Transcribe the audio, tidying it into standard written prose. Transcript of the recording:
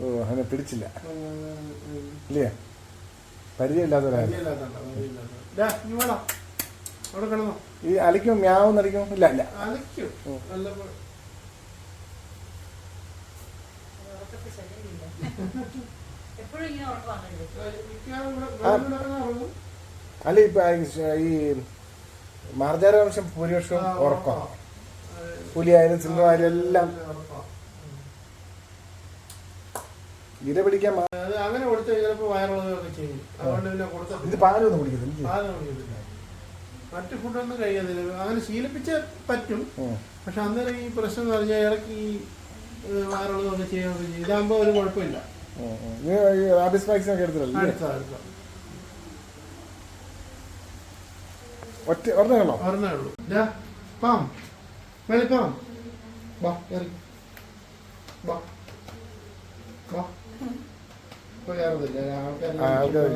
ഓ അങ്ങനെ പിടിച്ചില്ല ഇല്ലേ? പരിചയമില്ലാത്തവരാണ്. ഈ അലിക്കും മ്യാവും അടിക്കും. ഇല്ല ഇല്ല അല്ല ഇപ്പൊ ഈ മാർജാര വംശം ഭൂരിപക്ഷവും ഉറക്കം. പുലിയായാലും സിംഹമായാലും എല്ലാം ഇര പിടിക്കാൻ അങ്ങനെ കൊടുത്ത് ചിലപ്പോൾ വയറുള്ളതൊക്കെ ചെയ്യും. അതുകൊണ്ട് പിന്നെ കൊടുത്ത ഇത് പാലൊന്നും കുടിക്കുന്നില്ല. മറ്റു ഫുഡൊന്നും കഴിയുന്നില്ല. അങ്ങനെ ശീലിപ്പിച്ച പറ്റും. പക്ഷെ അന്നേരം ഈ പ്രശ്നം എന്ന് പറഞ്ഞാൽ ഇടയ്ക്ക് ഈ വയറുള്ളതൊക്കെ ചെയ്യാൻ ചെയ്യും. ഇതാകുമ്പോൾ ഒരു കുഴപ്പമില്ല. റാബിസ് വാക്സിൻ ഒക്കെ എടുത്തില്ലല്ലോ? ഒരെണ്ണേ ഉള്ളൂ. പാം വെളിപ്പാം വാ ഇറങ്ങി വാ വാ. ഇപ്പൊ കയറുന്നില്ല. ആൾക്കാർ